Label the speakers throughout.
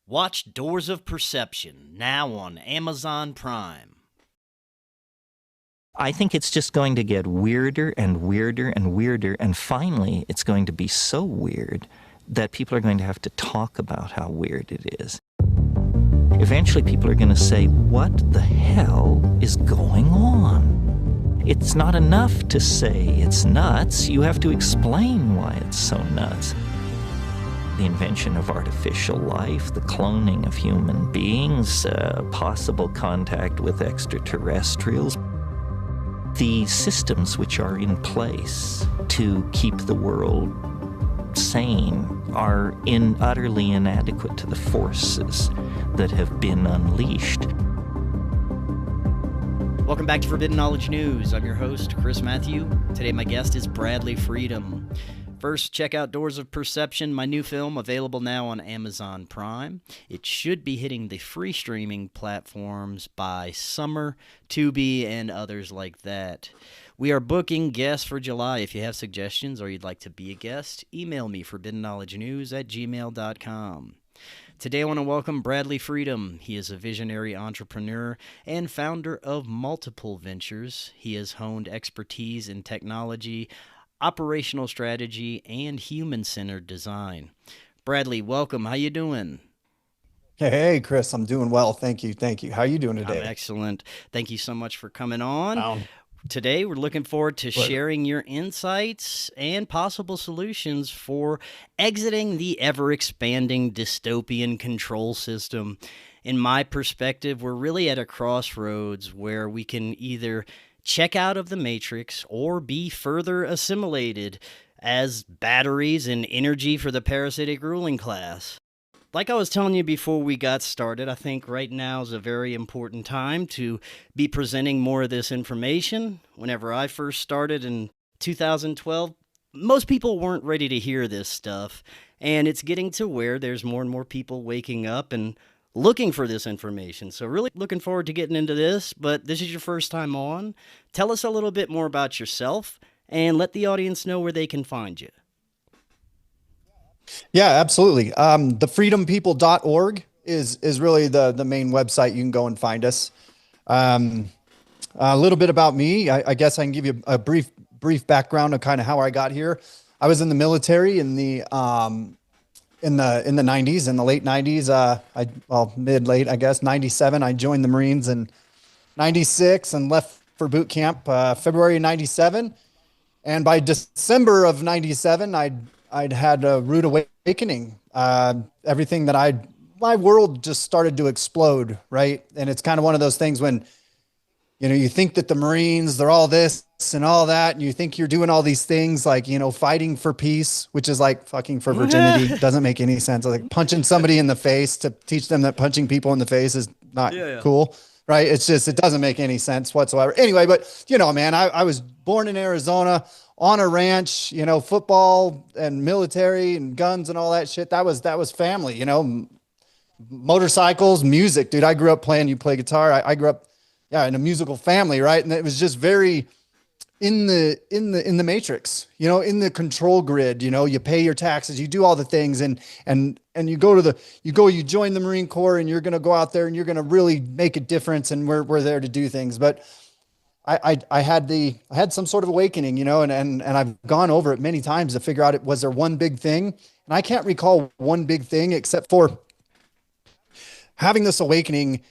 Speaker 1: Watch Doors of Perception, now on Amazon Prime.
Speaker 2: I think it's just going to get weirder and weirder and weirder, and finally it's going to be so weird that people are going to have to talk about how weird it is. Eventually people are going to say, what the hell is going on? It's not enough to say it's nuts, you have to explain why it's so nuts. The invention of artificial life, the cloning of human beings, possible contact with extraterrestrials, the systems which are in place to keep the world sane are utterly inadequate to the forces that have been unleashed.
Speaker 1: Welcome back to Forbidden Knowledge News. I'm your host, Chris Matthew. Today my guest is Bradley Freedom. First, check out Doors of Perception, my new film, available now on Amazon Prime. It should be hitting the free streaming platforms by summer, Tubi, and others like that. We are booking guests for July. If you have suggestions or you'd like to be a guest, email me, forbiddenknowledgenews@gmail.com. Today I want to welcome Bradley Freedom. He is a visionary entrepreneur and founder of multiple ventures. He has honed expertise in technology, operational strategy, and human-centered design. Bradley, welcome. How you doing?
Speaker 3: Hey, Chris, I'm doing well. Thank you. How are you doing today?
Speaker 1: I'm excellent. Thank you so much for coming on. Today, we're looking forward to sharing your insights and possible solutions for exiting the ever-expanding dystopian control system. In my perspective, we're really at a crossroads where we can either check out of the matrix or be further assimilated as batteries and energy for the parasitic ruling class. Like I was telling you before we got started, I think right now is a very important time to be presenting more of this information. Whenever I first started in 2012, most people weren't ready to hear this stuff, and it's getting to where there's more and more people waking up and looking for this information. So really looking forward to getting into this, but this is your first time on. Tell us a little bit more about yourself and let the audience know where they can find you.
Speaker 3: Yeah, absolutely. Thefreedompeople.org is really the main website. You can go and find us. A little bit about me. I guess I can give you a brief background of kind of how I got here. I was in the military in the 90s, in the late 90s, mid-late, I guess, 97. I joined the Marines in 96 and left for boot camp, February 97. And by December of 97, I'd had a rude awakening. Everything that my world just started to explode, right? And it's kind of one of those things when, you think that the Marines, they're all this and all that, and you think you're doing all these things like, fighting for peace, which is like fucking for virginity. Doesn't make any sense. Like punching somebody in the face to teach them that punching people in the face is not cool, right? It's just, it doesn't make any sense whatsoever. Anyway, but man, I was born in Arizona on a ranch, football and military and guns and all that shit. That was family, motorcycles, music, dude. I grew up playing, you play guitar. I grew up, in a musical family, right? And it was just very in the matrix, in the control grid. You pay your taxes, you do all the things, and you join the Marine Corps, and you're going to go out there and you're going to really make a difference, and we're there to do things. But I had some sort of awakening, and I've gone over it many times to figure out was there one big thing, and I can't recall one big thing except for having this awakening.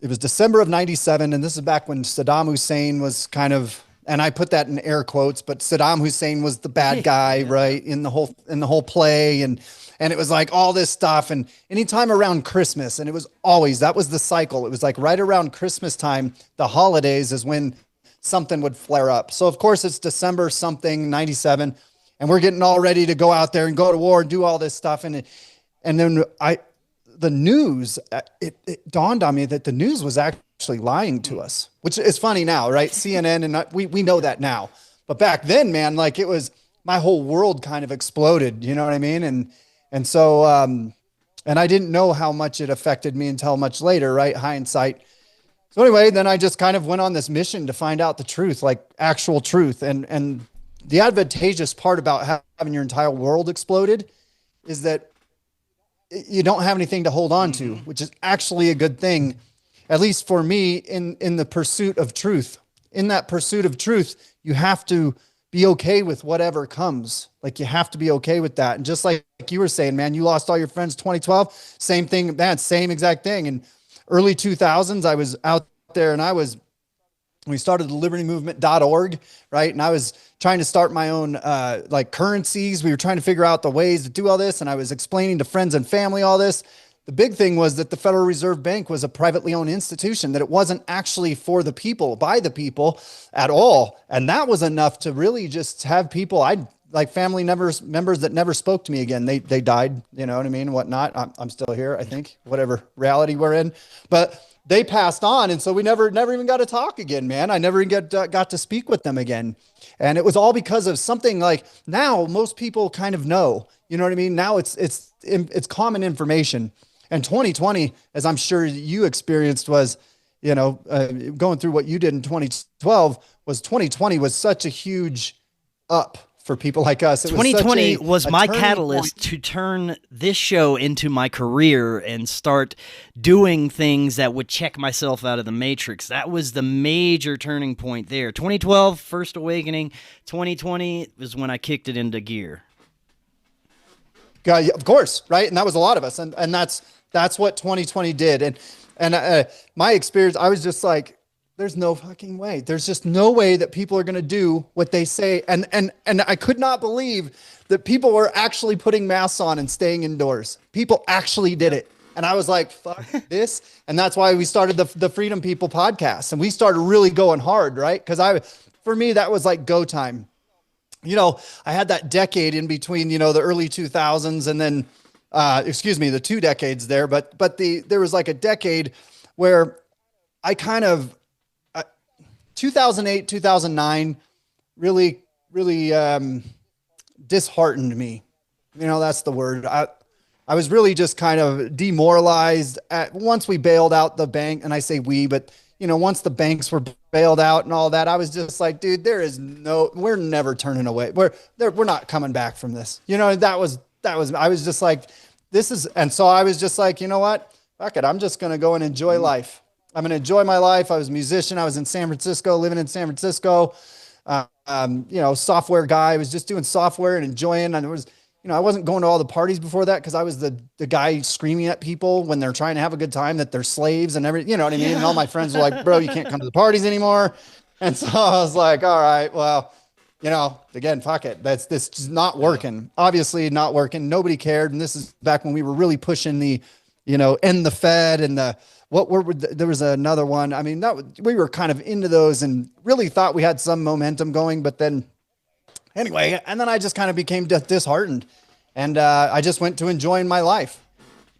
Speaker 3: It was December of 97. And this is back when Saddam Hussein was kind of, and I put that in air quotes, but Saddam Hussein was the bad guy, right? In the whole play. And it was like all this stuff. And anytime around Christmas, and that was the cycle. It was like right around Christmas time, the holidays is when something would flare up. So of course it's December something, 97. And we're getting all ready to go out there and go to war and do all this stuff. And then the news, it dawned on me that the news was actually lying to us, which is funny now, right? CNN, and we know that now. But back then, man, like it was, my whole world kind of exploded, you know what I mean? And so, and I didn't know how much it affected me until much later, right? Hindsight. So anyway, then I just kind of went on this mission to find out the truth, like actual truth. And the advantageous part about having your entire world exploded is that you don't have anything to hold on to, which is actually a good thing, at least for me in the pursuit of truth. In that pursuit of truth, you have to be okay with whatever comes. Like you have to be okay with that. And just like you were saying, man, you lost all your friends 2012, same thing, man, same exact thing. In early 2000s, I was out there and we started the libertymovement.org, right? And I was trying to start my own like currencies. We were trying to figure out the ways to do all this. And I was explaining to friends and family all this. The big thing was that the Federal Reserve Bank was a privately owned institution, that it wasn't actually for the people, by the people at all. And that was enough to really just have people, like family members that never spoke to me again. They died, you know what I mean? Whatnot. I'm still here, I think, whatever reality we're in, but they passed on. And so we never even got to talk again, man. I never even got to speak with them again. And it was all because of something like now most people kind of know, you know what I mean? Now it's common information. And 2020, as I'm sure you experienced, was, you know, going through what you did in 2012 was 2020 was such a huge up for people like us.
Speaker 1: 2020 was my catalyst to turn this show into my career and start doing things that would check myself out of the matrix. That was the major turning point there. 2012, first awakening. 2020 was when I kicked it into gear.
Speaker 3: Yeah, of course, right? And that was a lot of us. And that's what 2020 did. And my experience, I was just like, there's no fucking way. There's just no way that people are going to do what they say. And I could not believe that people were actually putting masks on and staying indoors. People actually did it. And I was like, fuck this. And that's why we started the Freedom People podcast. And we started really going hard, right? Because for me, that was like go time. You know, I had that decade in between, you know, the early 2000s and then, the 2 decades there. But there was like a decade where I kind of, 2008, 2009 really disheartened me. You know, that's the word. I was really just kind of demoralized once we bailed out the bank. And I say we, but you know, once the banks were bailed out and all that, I was just like, dude, we're never turning away. We're not coming back from this. You know, I was just like, and so I was just like, you know what? Fuck it. I'm just going to go and enjoy life. I'm going to enjoy my life. I was a musician. I was in San Francisco, living in San Francisco. You know, software guy. I was just doing software and enjoying. And I wasn't going to all the parties before that because I was the guy screaming at people when they're trying to have a good time that they're slaves and everything. You know what I mean? Yeah. And all my friends were like, bro, you can't come to the parties anymore. And so I was like, all right, well, you know, again, fuck it. This is not working. Obviously not working. Nobody cared. And this is back when we were really pushing the, you know, end the Fed and there was another one. I mean, we were kind of into those and really thought we had some momentum going, but then anyway, and then I just kind of became disheartened and I just went to enjoying my life.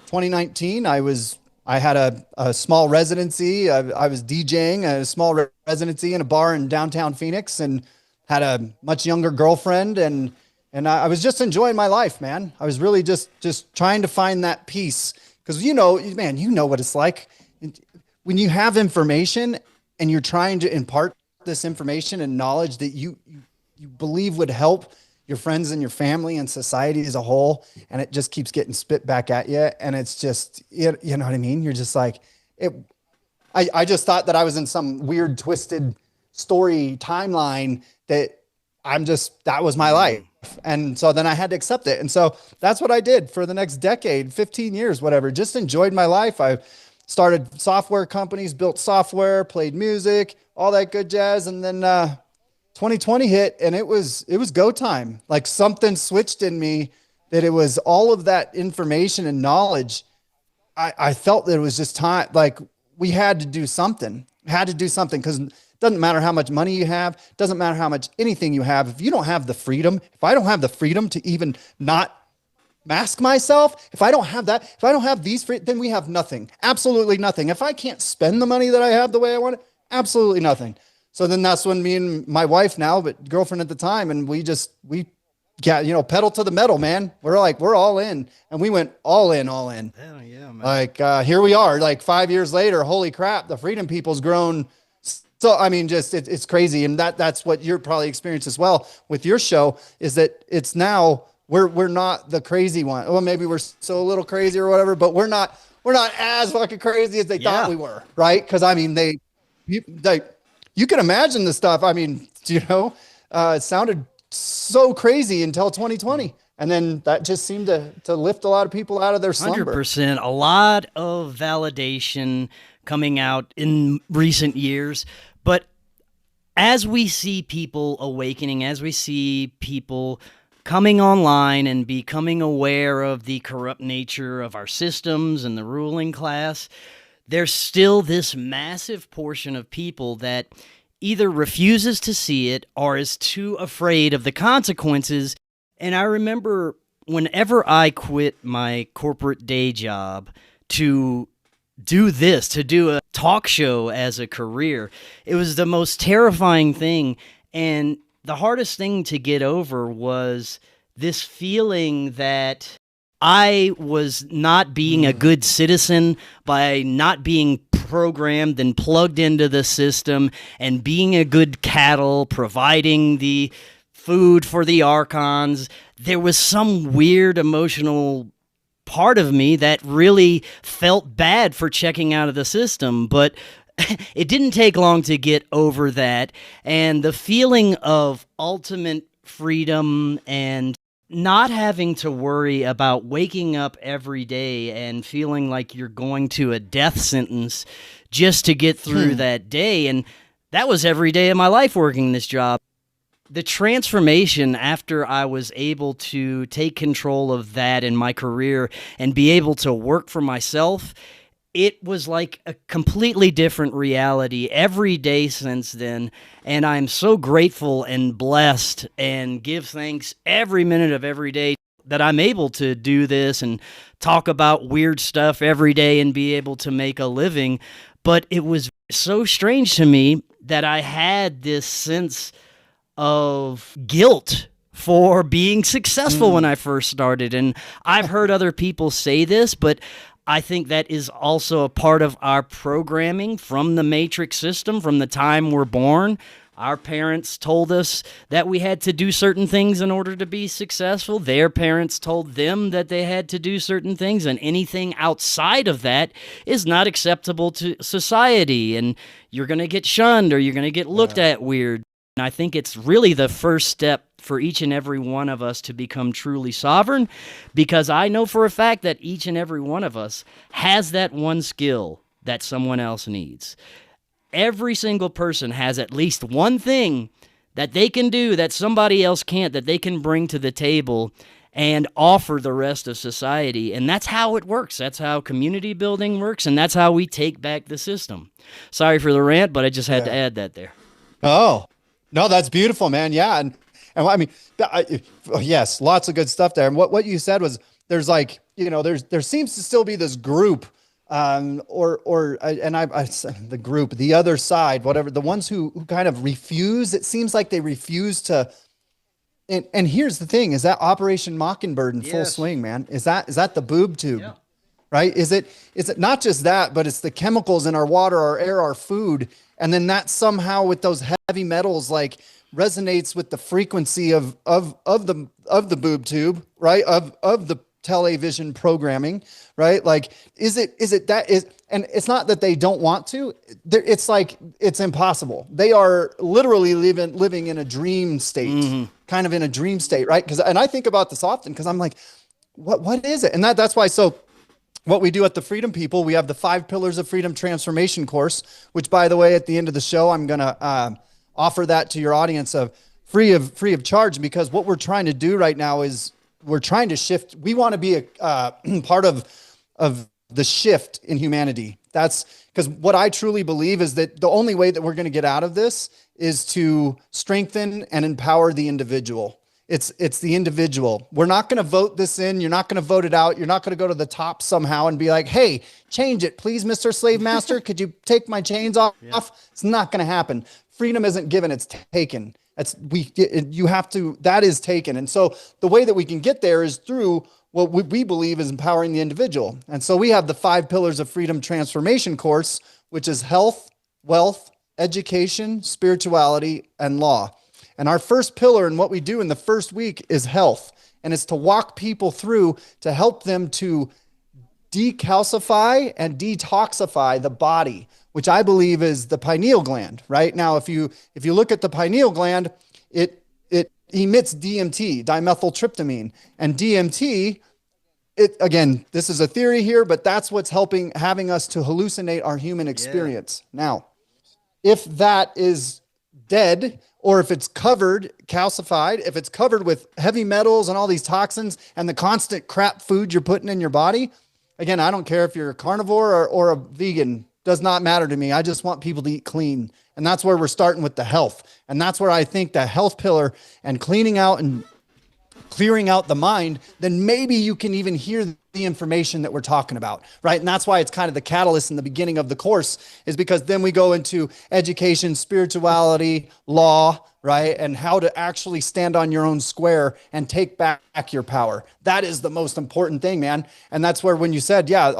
Speaker 3: 2019, I had a small residency. I was DJing a small residency in a bar in downtown Phoenix and had a much younger girlfriend. And I was just enjoying my life, man. I was really just trying to find that peace. Cause you know, man, you know what it's like when you have information and you're trying to impart this information and knowledge that you believe would help your friends and your family and society as a whole. And it just keeps getting spit back at you. And it's just, you know what I mean? You're just like, I just thought that I was in some weird twisted story timeline that that was my life. And so then I had to accept it. And so that's what I did for the next decade, 15 years, whatever, just enjoyed my life. I started software companies, built software, played music, all that good jazz. And then 2020 hit and it was go time. Like something switched in me that it was all of that information and knowledge. I felt that it was just time. Like we had to do something, because it doesn't matter how much money you have, doesn't matter how much anything you have. If you don't have the freedom, if I don't have the freedom to even not mask myself, if I don't have that, if I don't have these then we have nothing, absolutely nothing. If I can't spend the money that I have the way I want it, absolutely nothing. So then that's when me and my wife now, but girlfriend at the time, and we got, you know, pedal to the metal, man. We're all in, and we went all in. Hell yeah, man. Like, here we are, like 5 years later, holy crap, the Freedom People's grown. So, I mean, just, it's crazy. And that's what you're probably experienced as well with your show, is that it's now We're not the crazy one. Well, maybe we're still a little crazy or whatever, but we're not as fucking crazy as they thought we were, right? Because I mean, you can imagine the stuff. I mean, it sounded so crazy until 2020. And then that just seemed to lift a lot of people out of their slumber.
Speaker 1: 100%. A lot of validation coming out in recent years. But as we see people awakening, as we see people coming online and becoming aware of the corrupt nature of our systems and the ruling class, there's still this massive portion of people that either refuses to see it or is too afraid of the consequences. And I remember whenever I quit my corporate day job to do this, to do a talk show as a career, it was the most terrifying thing. And the hardest thing to get over was this feeling that I was not being a good citizen by not being programmed and plugged into the system and being a good cattle, providing the food for the archons. There was some weird emotional part of me that really felt bad for checking out of the system, but it didn't take long to get over that. And the feeling of ultimate freedom and not having to worry about waking up every day and feeling like you're going to a death sentence just to get through that day. And that was every day of my life working this job. The transformation after I was able to take control of that in my career and be able to work for myself, it was like a completely different reality every day since then. And I'm so grateful and blessed and give thanks every minute of every day that I'm able to do this and talk about weird stuff every day and be able to make a living. But it was so strange to me that I had this sense of guilt for being successful when I first started. And I've heard other people say this, but I think that is also a part of our programming from the matrix system, from the time we're born. Our parents told us that we had to do certain things in order to be successful. Their parents told them that they had to do certain things, and anything outside of that is not acceptable to society, and you're going to get shunned or you're going to get looked at weird. And I think it's really the first step for each and every one of us to become truly sovereign, because I know for a fact that each and every one of us has that one skill that someone else needs. Every single person has at least one thing that they can do that somebody else can't, that they can bring to the table and offer the rest of society. And that's how it works. That's how community building works, and that's how we take back the system. Sorry for the rant, but I just had to add that there.
Speaker 3: Oh, no, that's beautiful, man. Yeah. And I mean, yes, lots of good stuff there. And what you said was there's like, there seems to still be this group, the group, the other side, whatever, the ones who kind of refuse. It seems like they refuse to. And here's the thing: is that Operation Mockingbird in full swing, man? Is that the boob tube? Yeah. Right? Is it not just that, but it's the chemicals in our water, our air, our food, and then that somehow with those heavy metals like resonates with the frequency of the boob tube, right? Of the television programming, right? Like, is it that is, and it's not that they don't want to. It's like it's impossible. They are literally living in a dream state, kind of in a dream state, right? And I think about this often because I'm like, what is it? And that's why. So what we do at the Freedom People, we have the 5 Pillars of Freedom Transformation course, which, by the way, at the end of the show, I'm going to offer that to your audience of free of charge, because what we're trying to do right now is we're trying to shift. We want to be a part of the shift in humanity. That's because what I truly believe is that the only way that we're going to get out of this is to strengthen and empower the individual. It's the individual. We're not going to vote this in. You're not going to vote it out. You're not going to go to the top somehow and be like, hey, change it, please, Mr. Slave Master. Could you take my chains off? Yeah. It's not going to happen. Freedom isn't given, it's taken. That is taken. And so the way that we can get there is through what we believe is empowering the individual. And so we have the 5 Pillars of Freedom Transformation course, which is health, wealth, education, spirituality, and law. And our first pillar and what we do in the first week is health. and it's to walk people through to help them to decalcify and detoxify the body, which I believe is the pineal gland. Right now, if you look at the pineal gland, it emits DMT, dimethyltryptamine, and DMT. Again, this is a theory here, but that's what's having us to hallucinate our human experience. Yeah. Now, if that is dead, or if it's covered, calcified, if it's covered with heavy metals and all these toxins and the constant crap food you're putting in your body, again, I don't care if you're a carnivore or a vegan, does not matter to me. I just want people to eat clean. And that's where we're starting with the health. And that's where I think the health pillar and cleaning out and clearing out the mind, then maybe you can even hear the information that we're talking about, right? And that's why it's kind of the catalyst in the beginning of the course, is because then we go into education, spirituality, law, right? And how to actually stand on your own square and take back your power. That is the most important thing, man. And that's where when you said, yeah,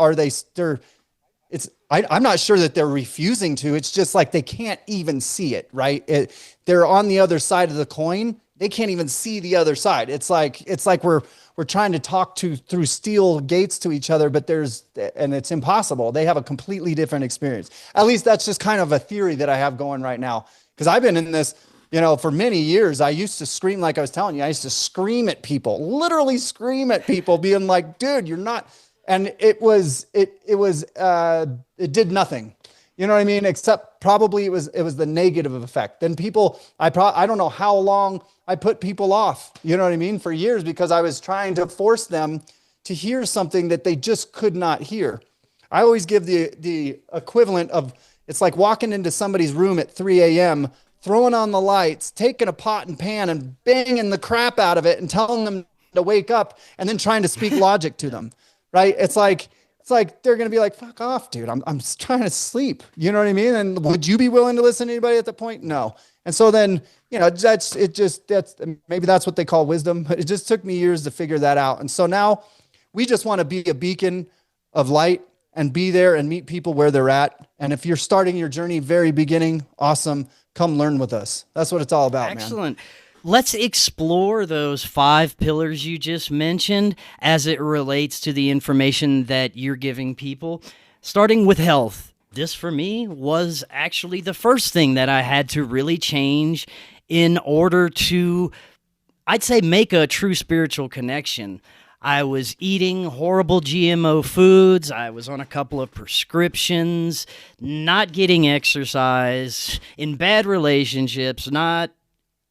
Speaker 3: I'm not sure that they're refusing to. It's just like they can't even see it, right? They're on the other side of the coin. They can't even see the other side. It's like we're trying to talk through steel gates to each other, but it's impossible. They have a completely different experience. At least that's just kind of a theory that I have going right now. Because I've been in this, for many years. I used to scream, like I was telling you, I used to scream at people, literally scream at people, being like, dude, you're not. And it did nothing. You know what I mean? Except probably it was the negative effect. Then people, I don't know how long I put people off, you know what I mean? For years, because I was trying to force them to hear something that they just could not hear. I always give the equivalent of, it's like walking into somebody's room at 3 a.m., throwing on the lights, taking a pot and pan and banging the crap out of it and telling them to wake up, and then trying to speak logic to them, right? It's like they're going to be like, fuck off, dude. I'm just trying to sleep. You know what I mean? And would you be willing to listen to anybody at that point? No. And so then, maybe that's what they call wisdom, but it just took me years to figure that out. And so now we just want to be a beacon of light and be there and meet people where they're at. And if you're starting your journey very beginning, awesome. Come learn with us. That's what it's all about, man.
Speaker 1: Excellent. Let's explore those 5 pillars you just mentioned as it relates to the information that you're giving people. Starting with health. This, for me, was actually the first thing that I had to really change in order to, I'd say, make a true spiritual connection. I was eating horrible GMO foods. I was on a couple of prescriptions, not getting exercise, in bad relationships, not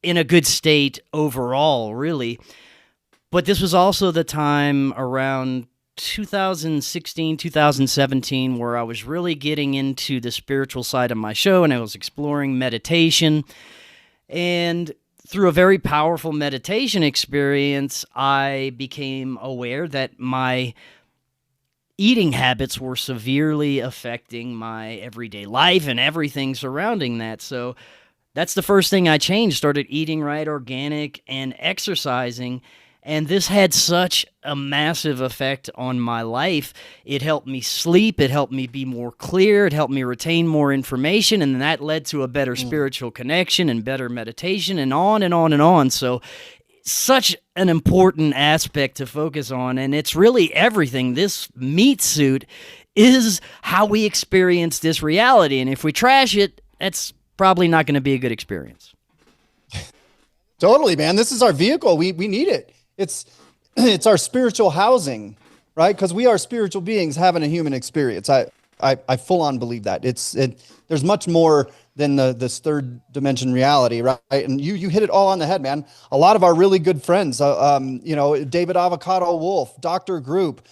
Speaker 1: in a good state overall, really. But this was also the time around 2016, 2017, where I was really getting into the spiritual side of my show, and I was exploring meditation. And through a very powerful meditation experience, I became aware that my eating habits were severely affecting my everyday life and everything surrounding that. So that's the first thing I changed, started eating right, organic, and exercising. And this had such a massive effect on my life. It helped me sleep. It helped me be more clear. It helped me retain more information. And that led to a better spiritual connection and better meditation, and on and on and on. So such an important aspect to focus on. And it's really everything. This meat suit is how we experience this reality. And if we trash it, that's probably not going to be a good experience.
Speaker 3: Totally, man. This is our vehicle. We need it. It's our spiritual housing, right? Because we are spiritual beings having a human experience. I full on believe that. There's much more than this third dimension reality, right? And you hit it all on the head, man. A lot of our really good friends, David Avocado Wolf, Dr. Group,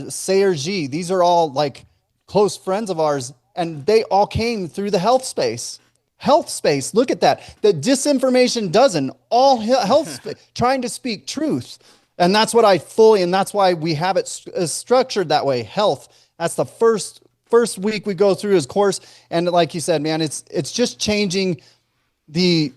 Speaker 3: Sayer G, these are all like close friends of ours, and they all came through the health space. Health space, look at that. The disinformation doesn't. All health trying to speak truth. And that's what and that's why we have it structured that way. Health. That's the first week we go through his course. And like you said, man, it's just changing the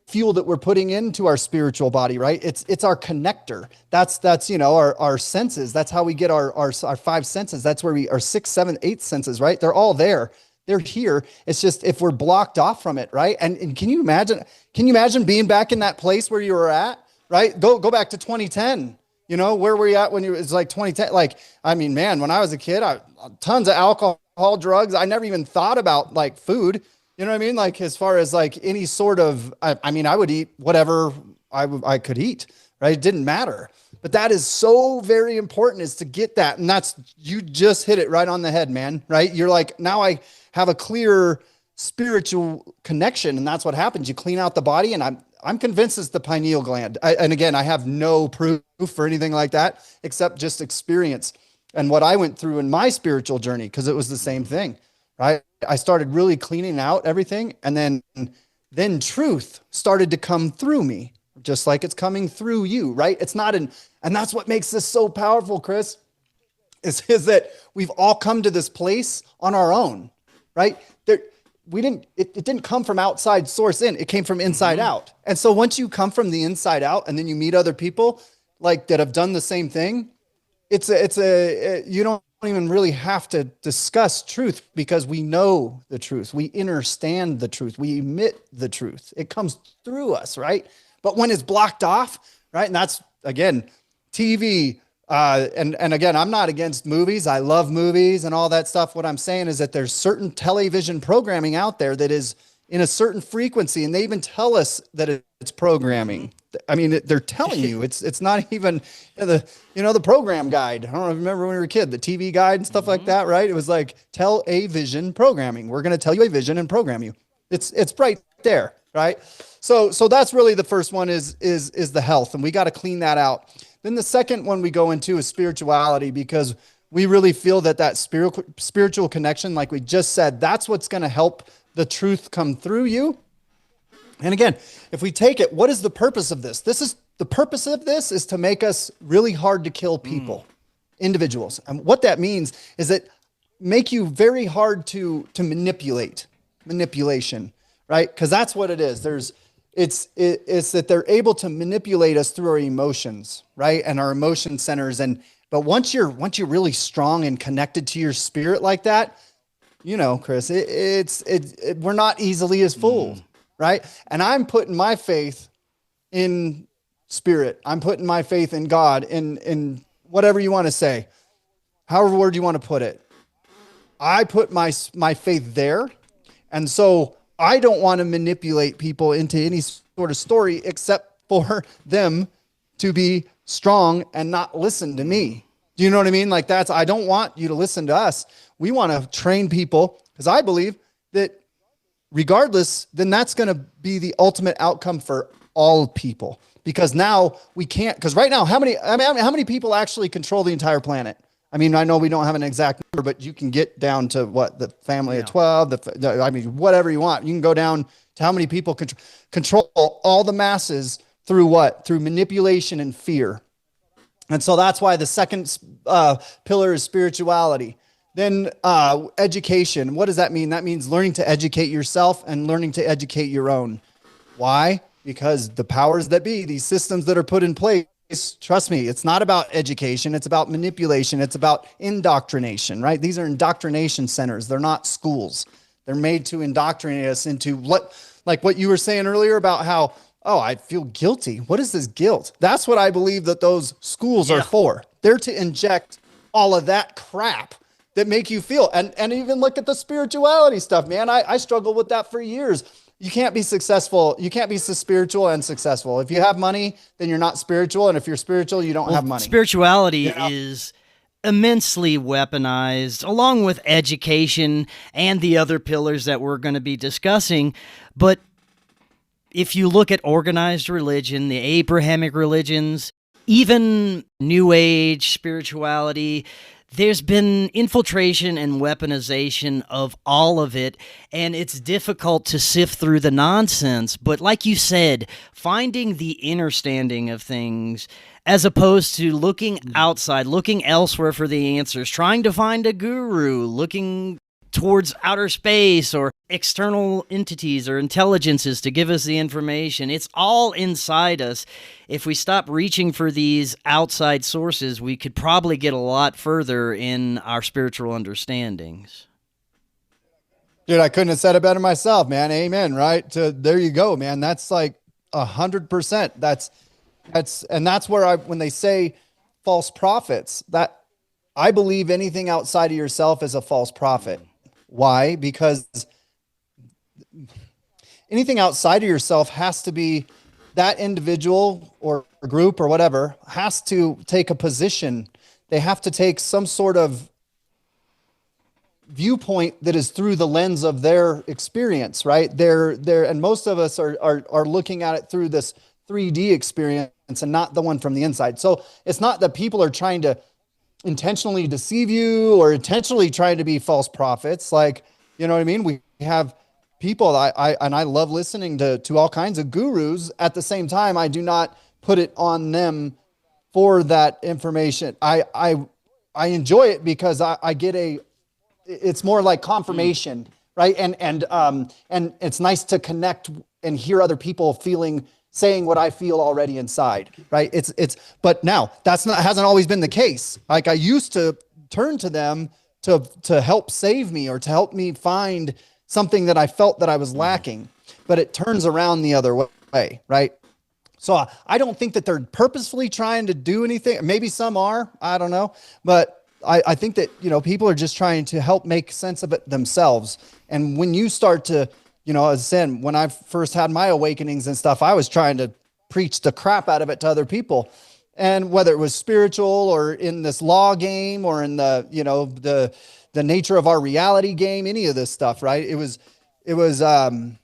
Speaker 3: fuel that we're putting into our spiritual body, right? It's our connector. That's our senses. That's how we get our 5 senses. That's where our 6, 7, 8 senses, right? They're all there. They're here. It's just if we're blocked off from it, right? And can you imagine being back in that place where you were at, right? Go back to 2010, You know, where were you at when it's like 2010? Like, I mean, man, when I was a kid, tons of alcohol, drugs. I never even thought about like food. You know what I mean? Like as far as like any sort of, I mean, I would eat whatever I could eat, right? It didn't matter. But that is so very important, is to get that. And you just hit it right on the head, man, right? You're like, now I have a clear spiritual connection, and that's what happens. You clean out the body, and I'm convinced it's the pineal gland. And again, I have no proof or anything like that, except just experience and what I went through in my spiritual journey, because it was the same thing, right? I started really cleaning out everything, and then truth started to come through me, just like it's coming through you, right? It's not and that's what makes this so powerful, Chris, is that we've all come to this place on our own, right? It didn't come from outside source in, it came from inside out. And so once you come from the inside out, and then you meet other people like that have done the same thing, you don't even really have to discuss truth, because we know the truth. We understand the truth. We emit the truth. It comes through us, right? But when it's blocked off, right? And that's, again, TV, and again, I'm not against movies. I love movies and all that stuff. What I'm saying is that there's certain television programming out there that is in a certain frequency, and they even tell us that it's programming. I mean, they're telling you it's not even the program guide. I don't know if you remember when we were a kid, the TV guide and stuff like that, right? It was like, tell a vision programming. We're going to tell you a vision and program you. It's right there, right? So that's really the first one is the health, and we got to clean that out. Then the second one we go into is spirituality, because we really feel that spiritual connection, like we just said, that's what's going to help the truth come through you. And again, if we take it, what is the purpose of this? The purpose of this is to make us really hard to kill people, individuals. And what that means is that make you very hard to manipulation, right? Because that's what it is. It's that they're able to manipulate us through our emotions, right? And our emotion centers. But once you're really strong and connected to your spirit like that, you know, Chris, we're not easily as fooled, right? And I'm putting my faith in spirit. I'm putting my faith in God, in whatever you want to say, however word you want to put it. I put my faith there. And so I don't want to manipulate people into any sort of story except for them to be strong and not listen to me. Do you know what I mean? Like I don't want you to listen to us. We want to train people, because I believe that regardless, then that's going to be the ultimate outcome for all people. Because now we can't, because right now, how many people actually control the entire planet? I mean, I know we don't have an exact number, but you can get down to what, the family of 12, whatever you want. You can go down to how many people control all the masses through what? Through manipulation and fear. And so that's why the second pillar is spirituality. Then education. What does that mean? That means learning to educate yourself and learning to educate your own. Why? Because the powers that be, these systems that are put in place, trust me, it's not about education. It's about manipulation. It's about indoctrination, right? These are indoctrination centers. They're not schools. They're made to indoctrinate us into like what you were saying earlier about how, oh, I feel guilty. What is this guilt? That's what I believe that those schools are for. They're to inject all of that crap that make you feel. And even look at the spirituality stuff, man. I struggled with that for years. You can't be successful. You can't be spiritual and successful. If you have money, then you're not spiritual. And if you're spiritual, you don't have money.
Speaker 1: Spirituality is immensely weaponized, along with education and the other pillars that we're going to be discussing. But if you look at organized religion, the Abrahamic religions, even New Age spirituality, there's been infiltration and weaponization of all of it, and it's difficult to sift through the nonsense. But like you said, finding the understanding of things as opposed to looking outside, looking elsewhere for the answers, trying to find a guru, looking towards outer space or external entities or intelligences to give us the information. It's all inside us. If we stop reaching for these outside sources, we could probably get a lot further in our spiritual understandings.
Speaker 3: Dude, I couldn't have said it better myself, man. Amen. Right? There you go, man. That's like 100%. That's where when they say false prophets. That I believe anything outside of yourself is a false prophet. Why? Because anything outside of yourself has to be, that individual or group or whatever has to take a position. They have to take some sort of viewpoint that is through the lens of their experience, right? And most of us are looking at it through this 3D experience and not the one from the inside. So it's not that people are trying to intentionally deceive you or intentionally trying to be false prophets. Like, you know what I mean? We have people, I love listening to all kinds of gurus. At the same time, I do not put it on them for that information. I enjoy it because I get it's more like confirmation, right? And it's nice to connect and hear other people saying what I feel already inside, right? But now hasn't always been the case. Like I used to turn to them to help save me or to help me find something that I felt that I was lacking, but it turns around the other way, right? So I don't think that they're purposefully trying to do anything. Maybe some are, I don't know, but I think that, people are just trying to help make sense of it themselves. And when you start to, as I said, when I first had my awakenings and stuff, I was trying to preach the crap out of it to other people. And whether it was spiritual or in this law game or in the nature of our reality game, any of this stuff, right? And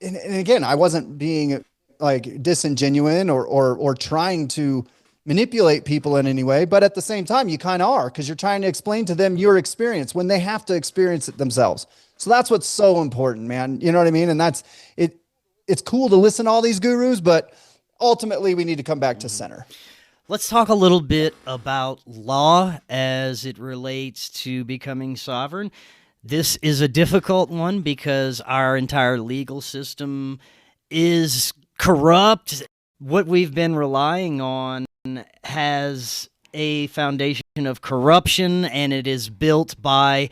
Speaker 3: again, I wasn't being like disingenuous or trying to manipulate people in any way, but at the same time, you kind of are, because you're trying to explain to them your experience when they have to experience it themselves. So that's what's so important, man. You know what I mean? And that's it. It's cool to listen to all these gurus, but ultimately we need to come back to center.
Speaker 1: Let's talk a little bit about law as it relates to becoming sovereign. This is a difficult one because our entire legal system is corrupt. What we've been relying on has a foundation of corruption, and it is built by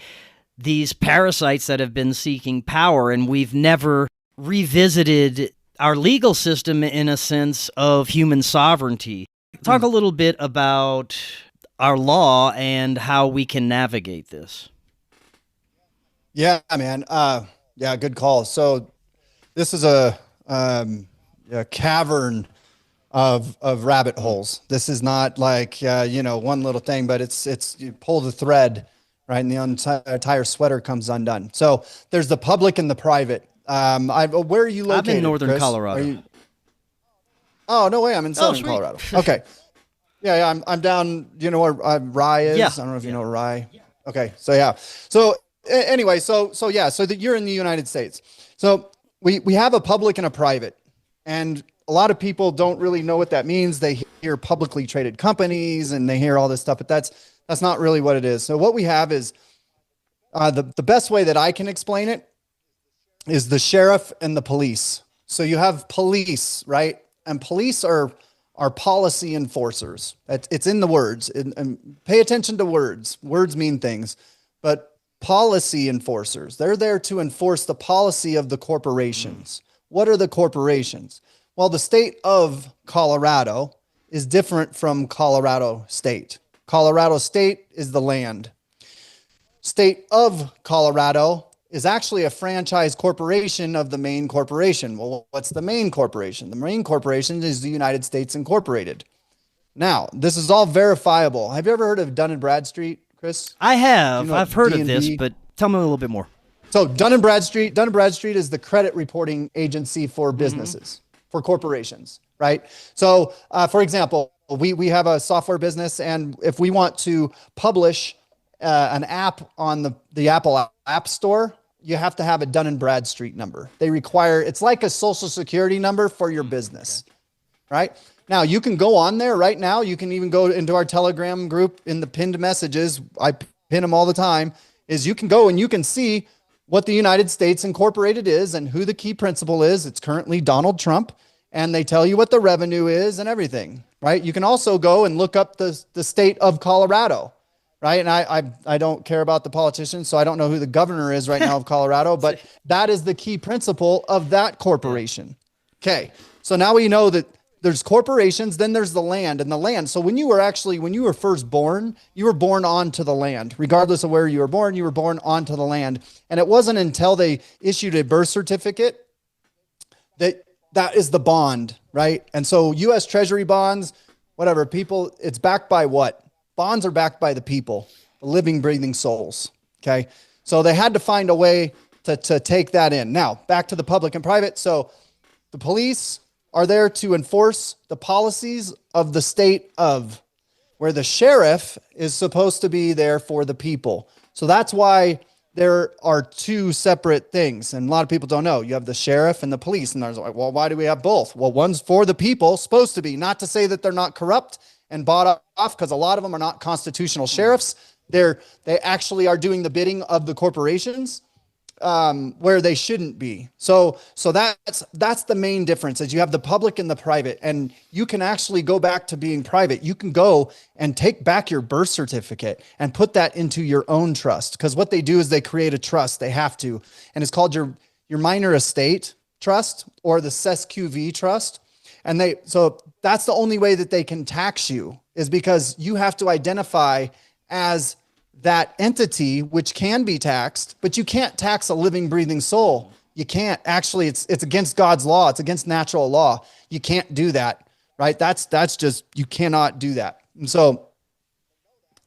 Speaker 1: these parasites that have been seeking power, and we've never revisited our legal system in a sense of human sovereignty. Talk a little bit about our law and how we can navigate this.
Speaker 3: Yeah, man. Good call. So this is a cavern of rabbit holes. This is not like, one little thing, but it's you pull the thread, right? And the entire sweater comes undone. So there's the public and the private. Where are you located?
Speaker 1: I'm in northern
Speaker 3: Chris?
Speaker 1: Colorado.
Speaker 3: Oh, no way. I'm in southern Colorado. Okay. Yeah. I'm down, where Rye is?
Speaker 1: Yeah.
Speaker 3: I don't know if you know where Rye. Yeah. Okay. So, yeah. So anyway, so that you're in the United States. So we have a public and a private, and a lot of people don't really know what that means. They hear publicly traded companies and they hear all this stuff, but that's not really what it is. So what we have is the best way that I can explain it is the sheriff and the police. So you have police, right? And police are policy enforcers. It's in the words. And pay attention to words. Words mean things. But policy enforcers, they're there to enforce the policy of the corporations. What are the corporations? Well, the state of Colorado is different from Colorado State. Colorado State is the land. State of Colorado is actually a franchise corporation of the main corporation. Well, what's the main corporation? The main corporation is the United States Incorporated. Now, this is all verifiable. Have you ever heard of Dun & Bradstreet, Chris?
Speaker 1: I have. I've heard of this, but tell me a little bit more.
Speaker 3: So Dun & Bradstreet is the credit reporting agency for businesses, for corporations, right? So, for example, we have a software business, and if we want to publish an app on the Apple App Store, you have to have a Dun & Bradstreet number. It's like a social security number for your business, right? Now, you can go on there right now. You can even go into our Telegram group in the pinned messages. I pin them all the time. Is you can go and you can see what the United States Incorporated is and who the key principal is. It's currently Donald Trump, and they tell you what the revenue is and everything, right? You can also go and look up the state of Colorado, right? And I don't care about the politicians, so I don't know who the governor is right now of Colorado, but that is the key principal of that corporation. Okay, so now we know that there's corporations, then there's the land, and the land. So when you were first born, you were born onto the land. Regardless of where you were born onto the land. And it wasn't until they issued a birth certificate that is the bond, right? And so U.S. Treasury bonds, whatever, people, it's backed by what? Bonds are backed by the people, the living, breathing souls, okay? So they had to find a way to take that in. Now, back to the public and private. So the police are there to enforce the policies of the state of, where the sheriff is supposed to be there for the people. So that's why there are two separate things. And a lot of people don't know. You have the sheriff and the police. And there's like, well, why do we have both? Well, one's for the people, supposed to be. Not to say that they're not corrupt and bought off, because a lot of them are not constitutional sheriffs. They actually are doing the bidding of the corporations, where they shouldn't be. So that's the main difference, is you have the public and the private, and you can actually go back to being private. You can go and take back your birth certificate and put that into your own trust. Because what they do is they create a trust. They have to, and it's called your minor estate trust, or the CESQV trust. And so that's the only way that they can tax you, is because you have to identify as that entity, which can be taxed, but you can't tax a living, breathing soul. You can't. Actually, it's against God's law. It's against natural law. You can't do that, right? That's just, you cannot do that. And so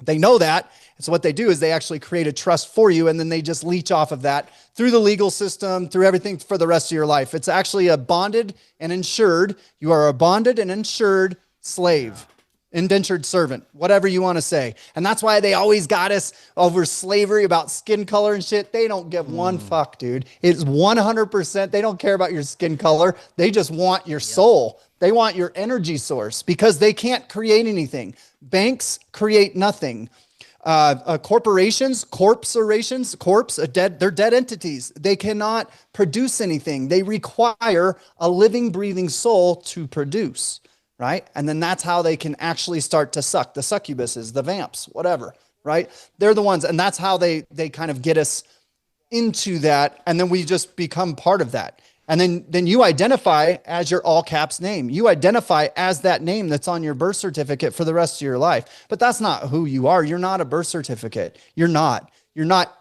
Speaker 3: they know that. And so what they do is they actually create a trust for you, and then they just leech off of that through the legal system, through everything for the rest of your life. It's actually a bonded and insured. You are a bonded and insured slave. Indentured servant, whatever you want to say. And that's why they always got us over slavery, about skin color and shit. They don't give one fuck, dude. It's 100%. They don't care about your skin color. They just want your soul. They want your energy source, because they can't create anything. Banks create nothing. Corporations, they're dead entities. They cannot produce anything. They require a living, breathing soul to produce. Right? And then that's how they can actually start to suck, the succubuses, the vamps, whatever, right? They're the ones, and that's how they kind of get us into that, and then we just become part of that. And then you identify as your all caps name. You identify as that name that's on your birth certificate for the rest of your life. But that's not who you are. You're not a birth certificate. You're not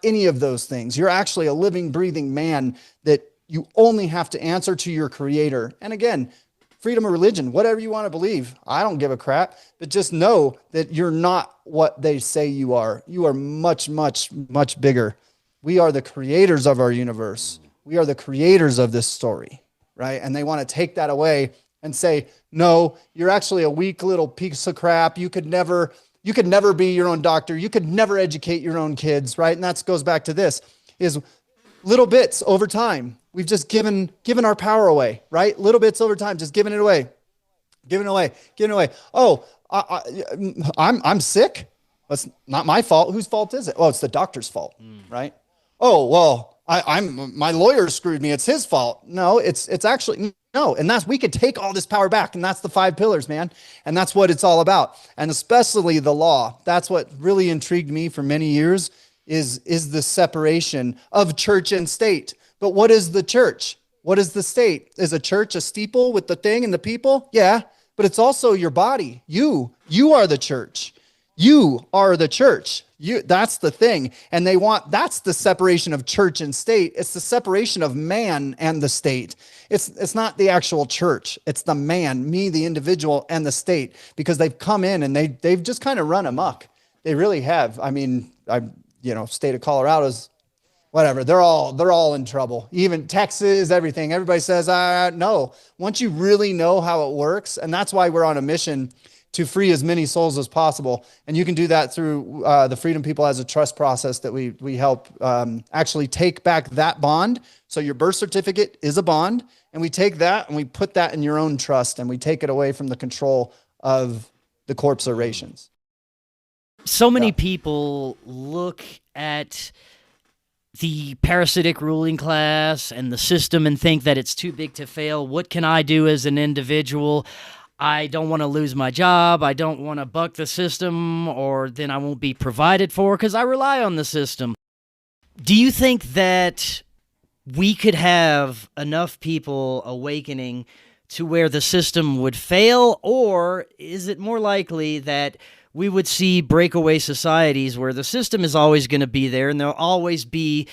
Speaker 3: any of those things. You're actually a living, breathing man that you only have to answer to your creator. And again, freedom of religion, whatever you want to believe. I don't give a crap, but just know that you're not what they say you are. You are much, much, much bigger. We are the creators of our universe. We are the creators of this story, right? And they want to take that away and say, no, you're actually a weak little piece of crap. You could never be your own doctor. You could never educate your own kids, right? And that goes back to this, is little bits over time. We've just given our power away, right? Little bits over time, just giving it away, giving it away. Oh, I'm sick. That's not my fault. Whose fault is it? Well, it's the doctor's fault, right? Oh, well, my lawyer screwed me. It's his fault. No, it's actually no. And we could take all this power back, and that's the 5 pillars, man. And that's what it's all about. And especially the law. That's what really intrigued me for many years, is the separation of church and state. But what is the church? What is the state? Is a church a steeple with the thing and the people? Yeah, but it's also your body. You are the church. You are the church. That's the thing. And that's the separation of church and state. It's the separation of man and the state. It's not the actual church. It's the man, me, the individual, and the state, because they've come in and they've just kind of run amok. They really have. I mean, state of Colorado's, whatever, they're all in trouble. Even Texas, everything. Everybody says, no. Once you really know how it works, and that's why we're on a mission to free as many souls as possible. And you can do that through the Freedom People as a Trust process that we help actually take back that bond. So your birth certificate is a bond, and we take that and we put that in your own trust, and we take it away from the control of the corporations.
Speaker 1: So many people look at the parasitic ruling class and the system and think that it's too big to fail. What can I do as an individual? I don't want to lose my job. I don't want to buck the system, or then I won't be provided for because I rely on the system. Do you think that we could have enough people awakening to where the system would fail, or is it more likely that we would see breakaway societies where the system is always going to be there and there'll always be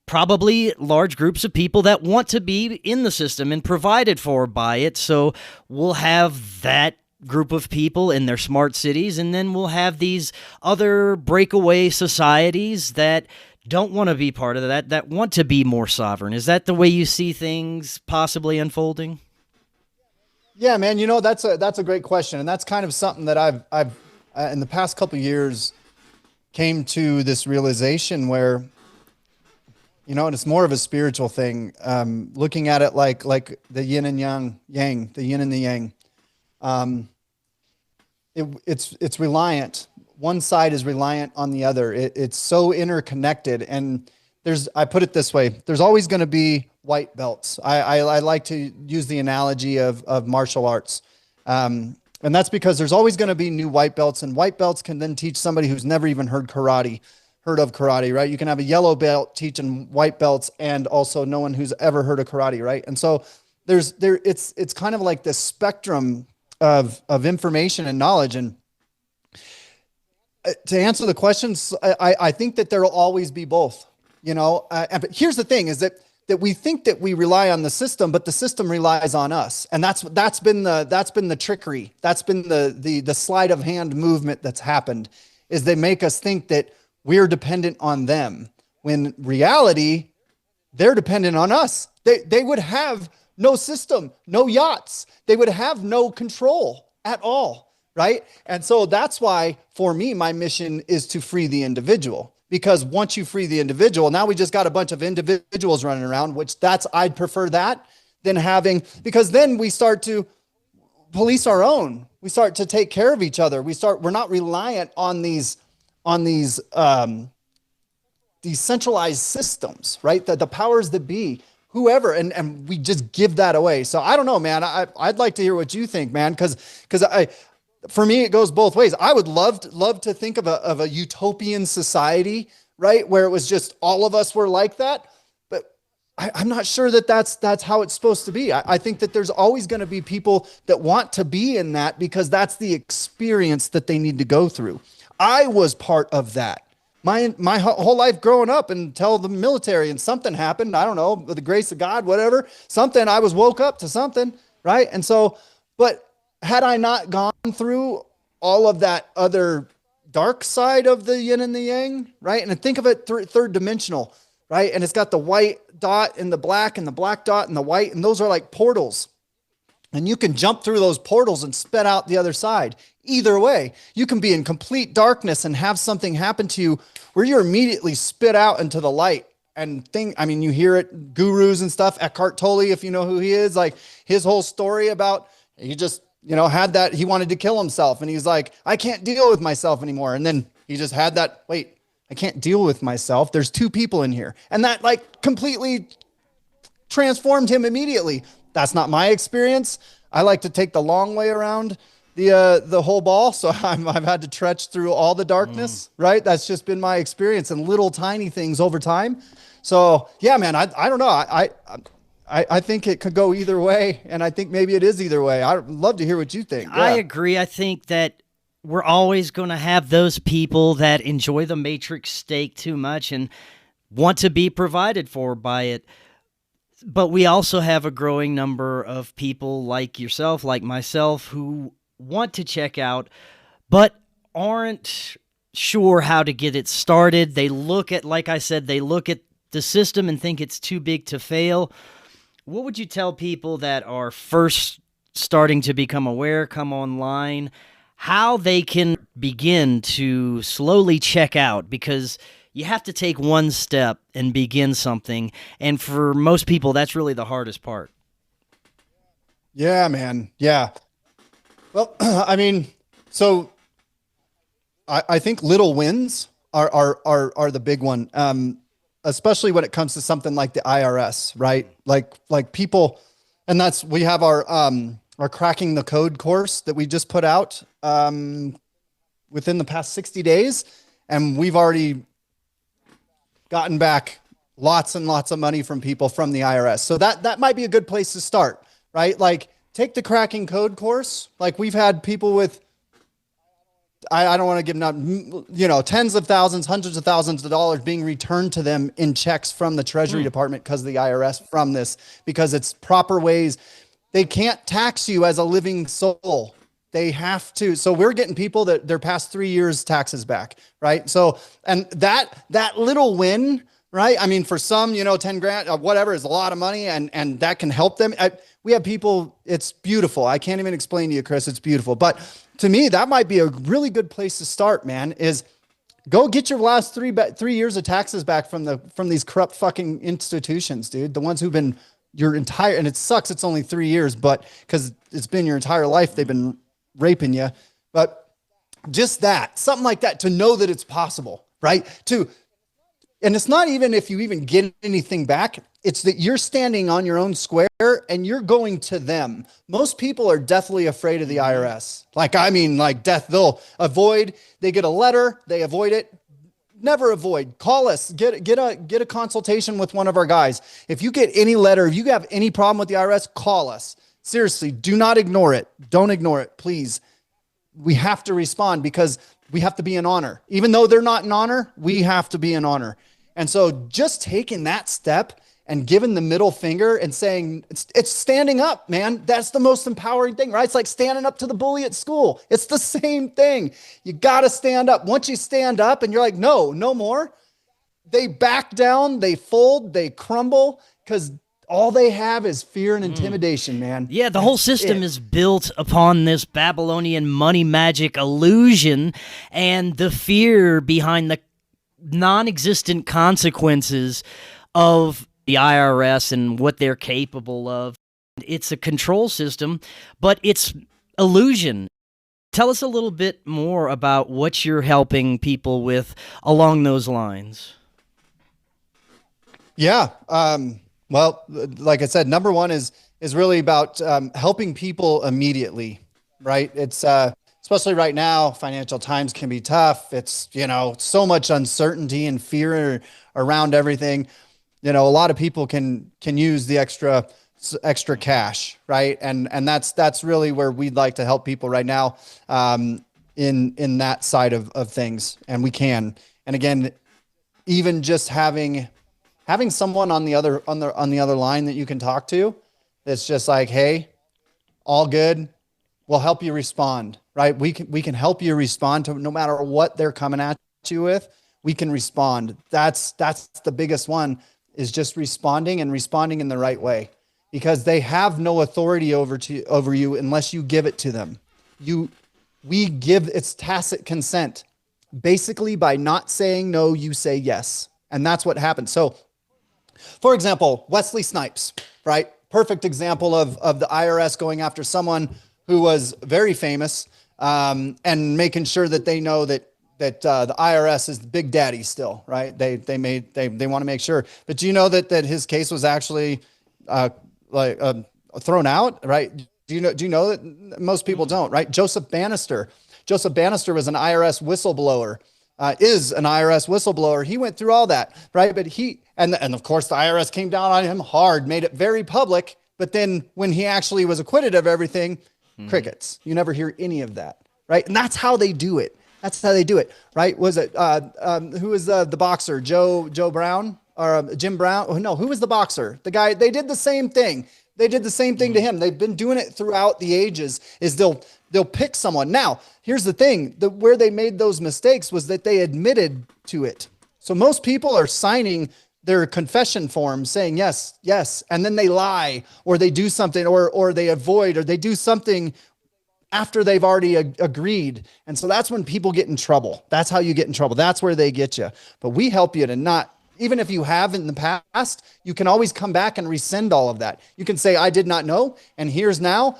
Speaker 1: probably large groups of people that want to be in the system and provided for by it? So we'll have that group of people in their smart cities, and then we'll have these other breakaway societies that don't want to be part of that want to be more sovereign. Is that the way you see things possibly unfolding?
Speaker 3: Yeah, man, you know, that's a great question. And that's kind of something that I've in the past couple of years came to this realization where, you know, and it's more of a spiritual thing. Looking at it like the yin and yang, the yin and the yang. It's reliant. One side is reliant on the other. It's so interconnected. And I put it this way, there's always going to be white belts. I like to use the analogy of martial arts. And that's because there's always going to be new white belts, and white belts can then teach somebody who's never even heard of karate, right? You can have a yellow belt teaching white belts and also no one who's ever heard of karate, right? And so it's kind of like this spectrum of information and knowledge. And to answer the questions, I think that there will always be both, you know. But here's the thing: is that we think that we rely on the system, but the system relies on us, and that's been the trickery. That's been the sleight of hand movement that's happened. Is they make us think that we're dependent on them, when in reality they're dependent on us. They would have no system, no yachts. They would have no control at all, right? And so that's why, for me, my mission is to free the individual. Because once you free the individual, now we just got a bunch of individuals running around, I'd prefer that than having, because then we start to police our own. We start to take care of each other. We're not reliant on these centralized systems, right? The powers that be, whoever, and we just give that away. So I don't know, man. I'd like to hear what you think, man, because for me, it goes both ways. I would love to think of a utopian society, right, where it was just all of us were like that. But I'm not sure that that's how it's supposed to be. I think that there's always going to be people that want to be in that because that's the experience that they need to go through. I was part of that. My whole life growing up until the military, and something happened. I don't know, with the grace of God, whatever, something, I was woke up to something, right? And so, but had I not gone through all of that other dark side of the yin and the yang, right? And think of it third dimensional, right? And it's got the white dot and the black dot and the white, and those are like portals. And you can jump through those portals and spit out the other side. Either way, you can be in complete darkness and have something happen to you where you're immediately spit out into the light. And you hear it, gurus and stuff. Eckhart Tolle, if you know who he is, like his whole story about, he just, had that, he wanted to kill himself. And he's like, I can't deal with myself anymore. And then he just had that, wait, I can't deal with myself. There's two people in here. And that like completely transformed him immediately. That's not my experience. I like to take the long way around the whole ball. So I've had to trudge through all the darkness, right? That's just been my experience, and little tiny things over time. So yeah, man, I don't know. I think it could go either way, and I think maybe it is either way. I'd love to hear what you think. Yeah.
Speaker 1: I agree. I think that we're always going to have those people that enjoy the Matrix steak too much and want to be provided for by it. But we also have a growing number of people like yourself, like myself, who want to check out, but aren't sure how to get it started. They look at, like I said, they look at the system and think it's too big to fail. What would you tell people that are first starting to become aware, come online, how they can begin to slowly check out? Because you have to take one step and begin something. And for most people, that's really the hardest part.
Speaker 3: Yeah, man. Yeah. Well, so I think little wins are the big one. Especially when it comes to something like the IRS, right? Like people, and we have our cracking the code course that we just put out, within the past 60 days. And we've already gotten back lots and lots of money from people from the IRS. So that might be a good place to start, right? Like take the cracking code course. Like we've had people with, I don't want to give them, tens of thousands, hundreds of thousands of dollars being returned to them in checks from the Treasury Department because of the IRS from this, because it's proper ways. They can't tax you as a living soul. They have to. So we're getting people that their past 3 years taxes back, right? So, and that little win, right? I mean, for some, 10 grand, whatever is a lot of money, and that can help them. We have people, it's beautiful. I can't even explain to you, Chris, it's beautiful. But to me, that might be a really good place to start, man, is go get your last 3 years of taxes back from these corrupt fucking institutions, dude. The ones who've been your entire, and it sucks it's only 3 years, but because it's been your entire life, they've been raping you. But just that, something like that, to know that it's possible, right? And it's not even if you even get anything back, it's that you're standing on your own square and you're going to them. Most people are deathly afraid of the IRS. Like death, they'll avoid, they get a letter, they avoid it. Never avoid. Call us, get a consultation with one of our guys. If you get any letter, if you have any problem with the IRS, call us. Seriously, do not ignore it. Don't ignore it, please. We have to respond because we have to be in honor. Even though they're not in honor, we have to be in honor. And so just taking that step and giving the middle finger and saying, it's standing up, man. That's the most empowering thing, right? It's like standing up to the bully at school. It's the same thing. You got to stand up. Once you stand up and you're like, no more, they back down, they fold, they crumble, because all they have is fear and intimidation, man.
Speaker 1: Yeah, the whole system is built upon this Babylonian money magic illusion and the fear behind the non-existent consequences of the IRS and what they're capable of. It's a control system, but it's illusion. Tell us a little bit more about what you're helping people with along those lines.
Speaker 3: Yeah. Well, like I said, number one is really about helping people immediately, right? It's especially right now, financial times can be tough. It's, so much uncertainty and fear around everything. A lot of people can use the extra cash, right? And that's really where we'd like to help people right now in that side of things. And we can. And again, even just having someone on the other line that you can talk to, that's just like, hey, all good. We'll help you respond, right? We can help you respond to no matter what they're coming at you with. We can respond. That's the biggest one, is just responding and responding in the right way, because they have no authority over you unless you give it to them. It's tacit consent. Basically, by not saying no, you say yes. And that's what happens. So, for example, Wesley Snipes, right? Perfect example of the IRS going after someone who was very famous, and making sure that they know that the IRS is the big daddy still, right? They want to make sure. But do you know that his case was actually thrown out, right? Do you know that? Most people don't, right? Joseph Bannister was an IRS whistleblower. Is an IRS whistleblower. He went through all that, right? But and of course the IRS came down on him hard, made it very public. But then when he actually was acquitted of everything, crickets. You never hear any of that, right? And that's how they do it. Right? Was it who was the boxer? Joe Brown or Jim Brown? Oh, no, who was the boxer? The guy. They did the same thing. They did the same thing to him. They've been doing it throughout the ages. Is they'll pick someone. Now, here's the thing: where they made those mistakes was that they admitted to it. So most people are signing their confession forms saying yes, and then they lie, or they do something, or they avoid, or they do something after they've already agreed. And so that's when people get in trouble. That's how you get in trouble. That's where they get you. But we help you to not, even if you have in the past, you can always come back and rescind all of that. You can say, I did not know. And here's now,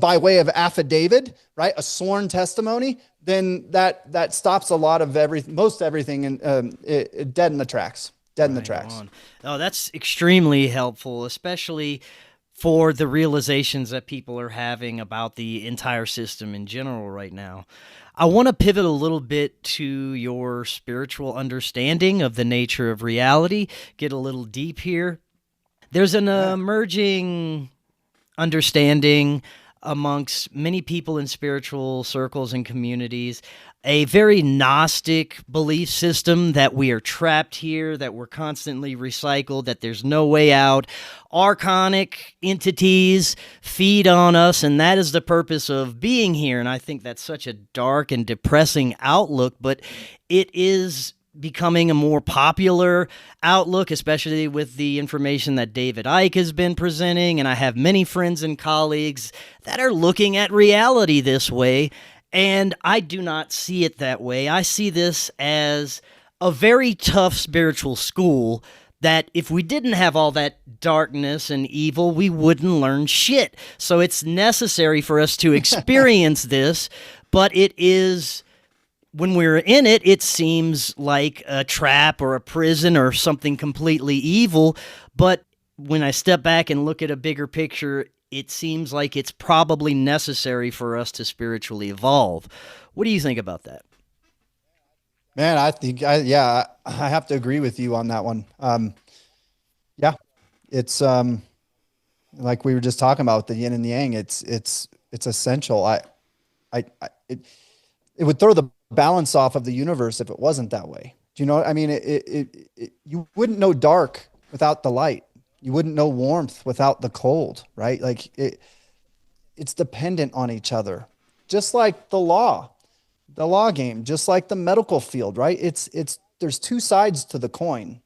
Speaker 3: by way of affidavit, right? A sworn testimony. Then that stops a lot of most everything dead in the tracks.
Speaker 1: Oh, that's extremely helpful, especially for the realizations that people are having about the entire system in general right now. I want to pivot a little bit to your spiritual understanding of the nature of reality, get a little deep here. There's an emerging understanding amongst many people in spiritual circles and communities, a very Gnostic belief system that we are trapped here, that we're constantly recycled, that there's no way out. Archonic entities feed on us, and that is the purpose of being here. And I think that's such a dark and depressing outlook, but it is becoming a more popular outlook, especially with the information that David Icke has been presenting. And I have many friends and colleagues that are looking at reality this way. And I do not see it that way. I see this as a very tough spiritual school that if we didn't have all that darkness and evil, we wouldn't learn shit. So it's necessary for us to experience this, but it is... when we're in it, it seems like a trap or a prison or something completely evil. But when I step back and look at a bigger picture, it seems like it's probably necessary for us to spiritually evolve. What do you think about that?
Speaker 3: Man, I think, I have to agree with you on that one. Yeah, it's like we were just talking about the yin and the yang. It's essential. It would throw the balance off of the universe if it wasn't that way. Do you know? I mean, you wouldn't know dark without the light. You wouldn't know warmth without the cold, right? Like it's dependent on each other, just like the law game, just like the medical field, right? There's two sides to the coin.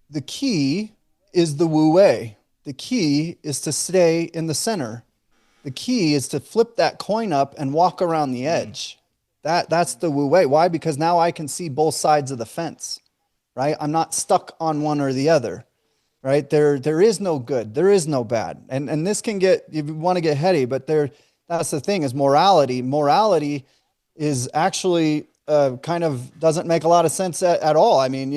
Speaker 3: The key is the wu wei. The key is to stay in the center. The key is to flip that coin up and walk around the edge. That's the wu wei. Why? Because now I can see both sides of the fence, right? I'm not stuck on one or the other, right? There is no good. There is no bad. And this can get, if you want to get heady, but that's the thing is morality. Morality is actually kind of doesn't make a lot of sense at all. I mean,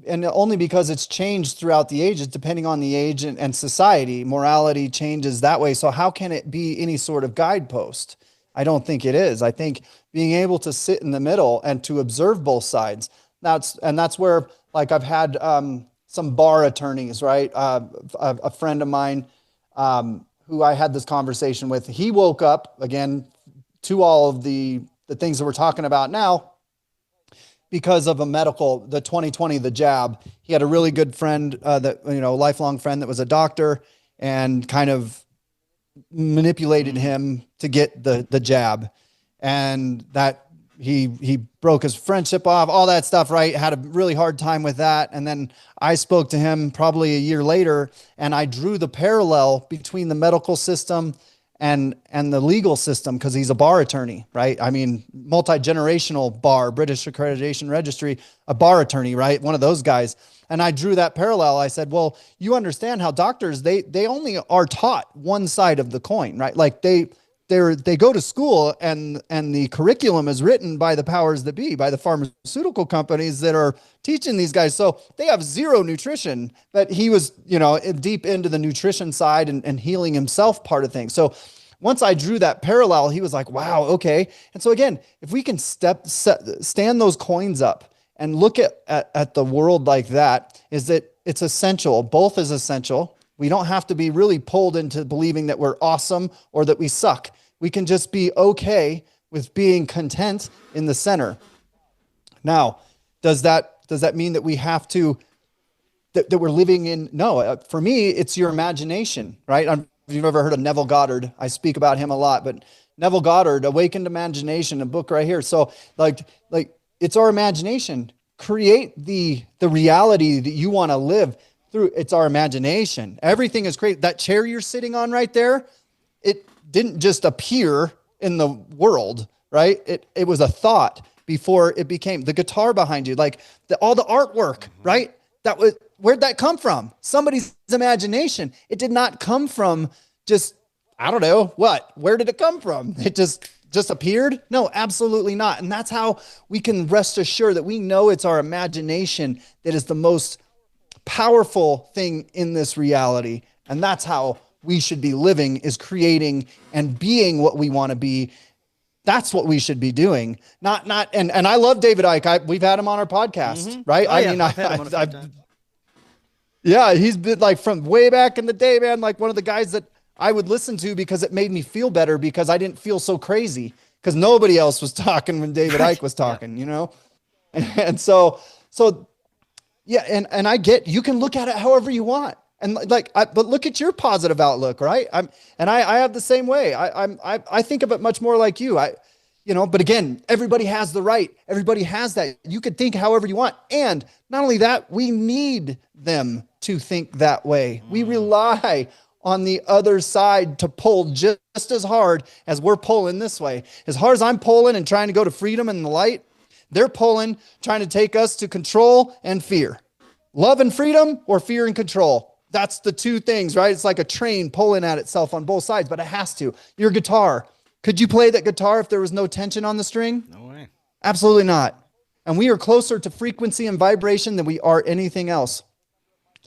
Speaker 3: and only because it's changed throughout the ages, depending on the age and society, morality changes that way. So how can it be any sort of guidepost? I don't think it is. I think being able to sit in the middle and to observe both sides, that's where, like, I've had some bar attorneys, right? A friend of mine who I had this conversation with, he woke up again to all of the things that we're talking about now, because of the 2020, the jab. He had a really good friend, lifelong friend that was a doctor, and kind of manipulated him to get the jab. And that he broke his friendship off, all that stuff, right? Had a really hard time with that. And then I spoke to him probably a year later, and I drew the parallel between the medical system and the legal system, because he's a bar attorney, right? I mean, multi-generational bar, British Accreditation Registry, a bar attorney, right? One of those guys. And I drew that parallel. I said, well, you understand how doctors, they only are taught one side of the coin, right? Like they go to school and the curriculum is written by the powers that be, by the pharmaceutical companies that are teaching these guys. So they have zero nutrition, but he was, deep into the nutrition side and healing himself part of things. So once I drew that parallel, he was like, wow, okay. And so again, if we can stand those coins up and look at the world like that, is that it's essential. Both is essential. We don't have to be really pulled into believing that we're awesome or that we suck. We can just be okay with being content in the center. Now, does that mean that we have to, that we're living in? No, for me, it's your imagination, right? If you've ever heard of Neville Goddard, I speak about him a lot, but Neville Goddard, Awakened Imagination, a book right here. So like it's our imagination. Create the reality that you want to live through. It's our imagination. Everything is created. That chair you're sitting on right there, it didn't just appear in the world, right? It was a thought before it became the guitar behind you, like all the artwork, right? Where'd that come from? Somebody's imagination. It did not come from just, I don't know what. Where did it come from? It just appeared? No, absolutely not. And that's how we can rest assured that we know it's our imagination that is the most powerful thing in this reality. And that's how we should be living, is creating and being what we want to be. That's what we should be doing. And I love David Icke. We've had him on our podcast, right?
Speaker 1: Oh,
Speaker 3: I
Speaker 1: yeah,
Speaker 3: mean,
Speaker 1: I've had him on a few times.
Speaker 3: Yeah, he's been like from way back in the day, man, like one of the guys that I would listen to because it made me feel better because I didn't feel so crazy because nobody else was talking when David Icke was talking, you know? And so yeah, and I get, you can look at it however you want. And like, but look at your positive outlook, right? I have the same way. I think of it much more like you. But again, everybody has the right. Everybody has that. You could think however you want. And not only that, we need them to think that way. We rely on the other side to pull just as hard as we're pulling this way. As hard as I'm pulling and trying to go to freedom and the light, they're pulling, trying to take us to control and fear. Love and freedom or fear and control. That's the two things, right? It's like a train pulling at itself on both sides, but it has to. Your guitar. Could you play that guitar if there was no tension on the string?
Speaker 1: No way.
Speaker 3: Absolutely not. And we are closer to frequency and vibration than we are anything else.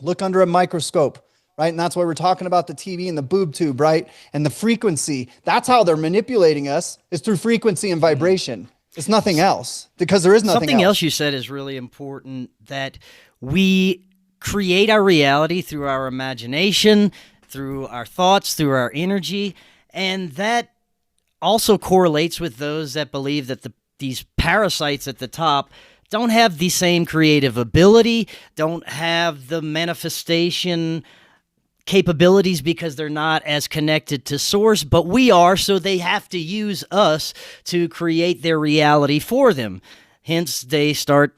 Speaker 3: Look under a microscope, right? And that's why we're talking about the TV and the boob tube, right? And the frequency. That's how they're manipulating us, is through frequency and vibration. It's nothing else, because there is nothing
Speaker 1: Something else you said is really important, that we create our reality through our imagination, through our thoughts, through our energy, and that also correlates with those that believe that these parasites at the top don't have the same creative ability, don't have the manifestation capabilities because they're not as connected to source, but we are, so they have to use us to create their reality for them. Hence, they start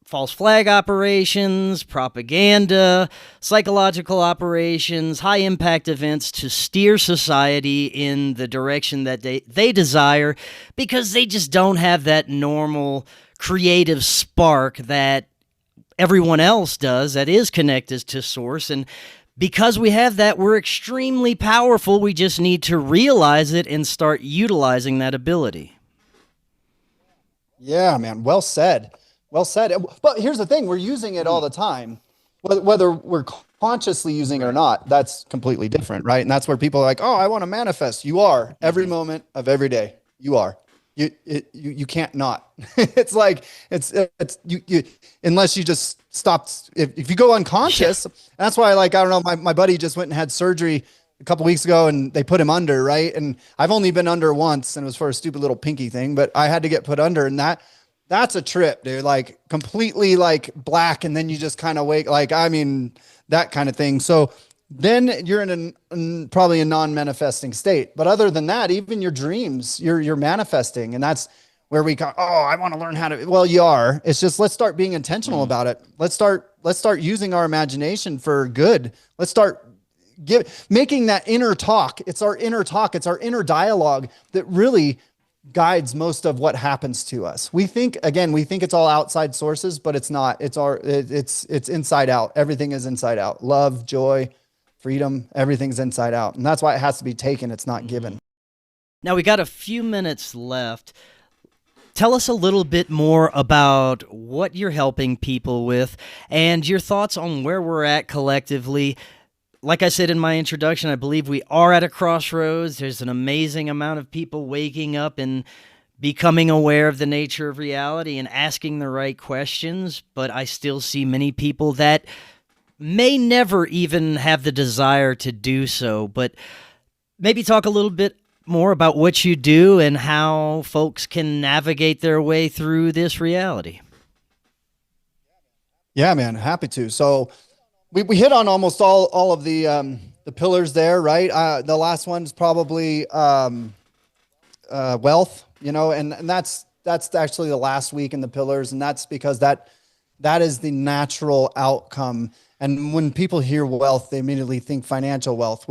Speaker 1: false flag operations, propaganda, psychological operations, high-impact events to steer society in the direction that they desire, because they just don't have that normal creative spark that everyone else does that is connected to source. And because we have that, we're extremely powerful. We just need to realize it and start utilizing that ability.
Speaker 3: Yeah, man. Well said. Well said. But here's the thing. We're using it all the time. Whether we're consciously using it or not, that's completely different, right? And that's where people are like, oh, I want to manifest. You are. Every moment of every day. You are. You can't not. It's like, it's you unless you just stopped. If you go unconscious, that's why, like, I don't know, my buddy just went and had surgery a couple weeks ago and they put him under, right? And I've only been under once, and it was for a stupid little pinky thing, but I had to get put under, and that's a trip, dude. Like, completely like black, and then you just kind of wake, like, I mean, that kind of thing. So then you're in probably a non-manifesting state. But other than that, even your dreams, you're manifesting. And that's where we go, oh, I want to learn how to, well, you are. It's just, let's start being intentional about it. Let's start using our imagination for good. Let's start making that inner talk. It's our inner talk. It's our inner dialogue that really guides most of what happens to us. We think it's all outside sources, but it's not. It's inside out. Everything is inside out. Love, joy, freedom, everything's inside out. And that's why it has to be taken. It's not given.
Speaker 1: Now we got a few minutes left. Tell us a little bit more about what you're helping people with and your thoughts on where we're at collectively. Like I said in my introduction, I believe we are at a crossroads. There's an amazing amount of people waking up and becoming aware of the nature of reality and asking the right questions, but I still see many people that may never even have the desire to do so. But maybe talk a little bit more about what you do and how folks can navigate their way through this reality.
Speaker 3: Yeah, man, happy to. So we hit on almost all of the pillars there, right? The last one's probably wealth, and that's actually the last week in the pillars, and that's because that is the natural outcome. And when people hear wealth, they immediately think financial wealth,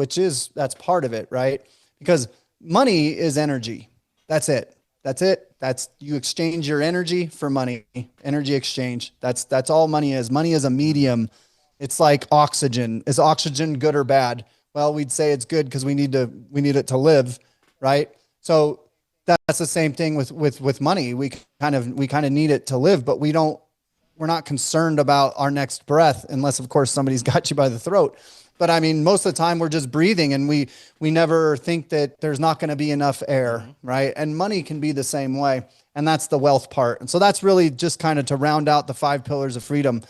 Speaker 3: that's part of it, right? Because money is energy. That's it. You exchange your energy for money. Energy exchange. That's all money is. Money is a medium. It's like oxygen. Is oxygen good or bad? Well, we'd say it's good because we need it to live, right? So that's the same thing with money. We kind of need it to live, but we're not concerned about our next breath unless, of course, somebody's got you by the throat. But I mean, most of the time we're just breathing, and we never think that there's not going to be enough air, right? And money can be the same way. And that's the wealth part. And so that's really just kind of to round out the 5 pillars of freedom,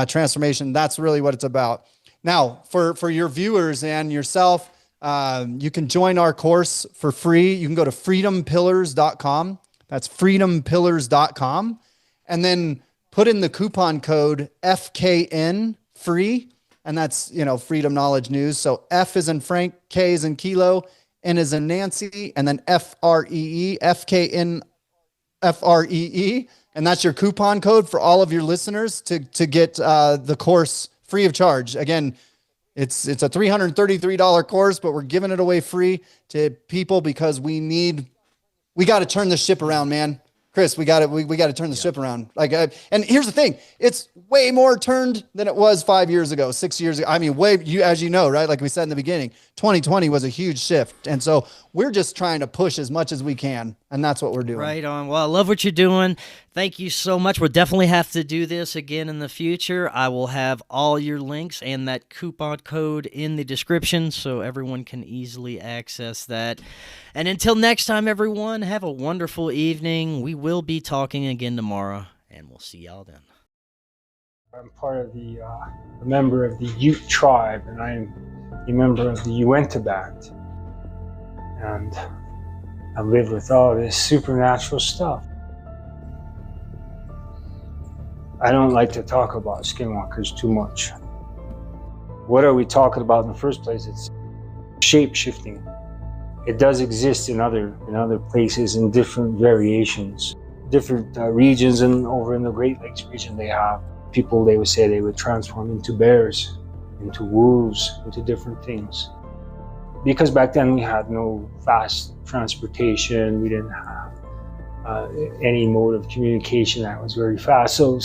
Speaker 3: transformation. That's really what it's about. Now, for your viewers and yourself, you can join our course for free. You can go to freedompillars.com. That's freedompillars.com. And then put in the coupon code FKN free. And that's, Freedom Knowledge News. So F is in Frank, K is in Kilo, N is in Nancy, and then FREE, FKN FREE. And that's your coupon code for all of your listeners to get the course free of charge. Again, it's a $333 course, but we're giving it away free to people because we got to turn the ship around, man. Chris, we got to turn the ship around. And here's the thing. It's way more turned than it was 5 years ago, 6 years ago. I mean, as you know, right? Like we said in the beginning, 2020 was a huge shift. And so we're just trying to push as much as we can. And that's what we're doing.
Speaker 1: Right on. Well, I love what you're doing. Thank you so much. We'll definitely have to do this again in the future. I will have all your links and that coupon code in the description so everyone can easily access that. And until next time, everyone, have a wonderful evening. We will be talking again tomorrow, and we'll see y'all then.
Speaker 4: I'm part of a member of the Ute tribe, and I am a member of the Uinta band. And I live with all this supernatural stuff. I don't like to talk about skinwalkers too much. What are we talking about in the first place? It's shape-shifting. It does exist in other places in different variations, different regions, and over in the Great Lakes region they have people, they would say they would transform into bears, into wolves, into different things. Because back then we had no fast transportation, we didn't have any mode of communication that was very fast. So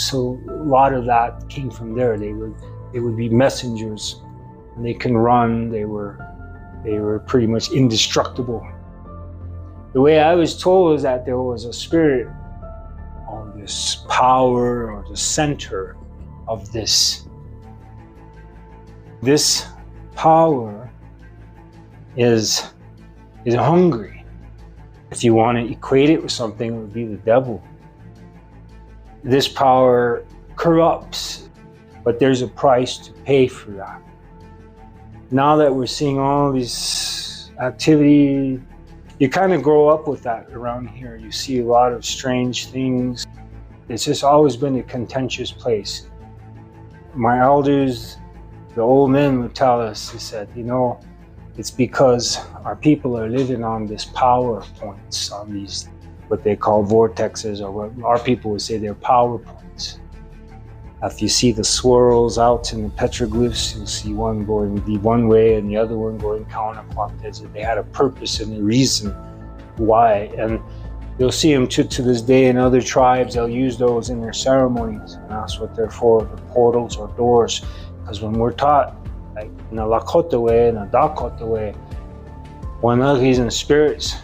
Speaker 4: a lot of that came from there. They would be messengers, and they can run. They were pretty much indestructible. The way I was told is that there was a spirit or this power or the center of this. This power is hungry. If you want to equate it with something, it would be the devil. This power corrupts, but there's a price to pay for that. Now that we're seeing all these activity, you kind of grow up with that around here. You see a lot of strange things. It's just always been a contentious place. My elders, the old men would tell us, they said, it's because our people are living on this power points, on these, what they call vortexes, or what our people would say they're power points. If you see the swirls out in the petroglyphs, you'll see one going the one way and the other one going counterclockwise. They had a purpose and a reason why. And you'll see them to this day in other tribes. They'll use those in their ceremonies. And that's what they're for, the portals or doors. Because when we're taught, like in a Lakota way and a Dakota way, Wanagis and spirits,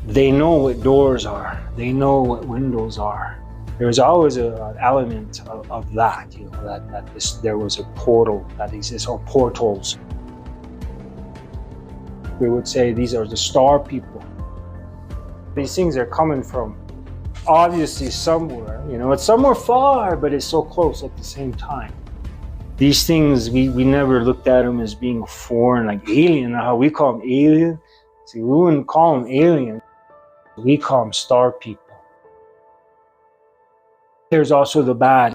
Speaker 4: they know what doors are. They know what windows are. There's always an element of that, there was a portal that exists, or portals. We would say these are the star people. These things are coming from obviously somewhere, it's somewhere far, but it's so close at the same time. These things, we never looked at them as being foreign, like alien, how we call them alien. See, we wouldn't call them alien, we call them star people. There's also the bad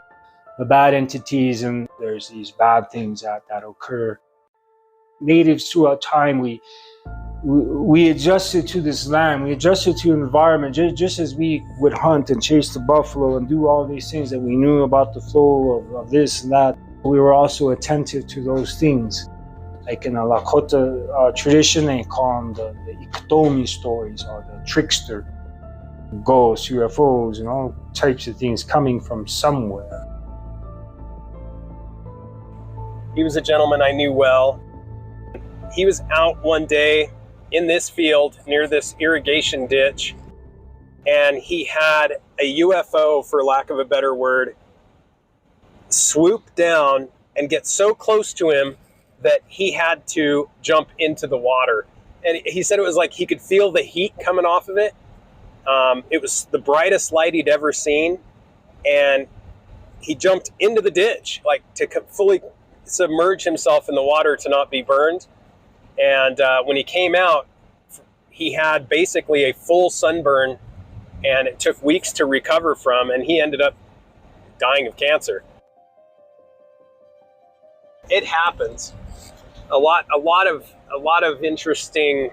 Speaker 4: entities, and there's these bad things that occur. Natives throughout time, we adjusted to this land, we adjusted to environment, just as we would hunt and chase the buffalo and do all these things that we knew about the flow of this and that. We were also attentive to those things. Like in a Lakota tradition, they call them the Iktomi stories, or the trickster. Ghosts, UFOs, and all types of things coming from somewhere.
Speaker 5: He was a gentleman I knew well. He was out one day in this field near this irrigation ditch, and he had a UFO, for lack of a better word, swoop down and get so close to him that he had to jump into the water. And he said it was like he could feel the heat coming off of it. It was the brightest light he'd ever seen, and he jumped into the ditch, like to fully submerge himself in the water to not be burned. And when he came out, he had basically a full sunburn, and it took weeks to recover from, and he ended up dying of cancer. It happens. A lot of interesting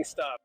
Speaker 5: stuff.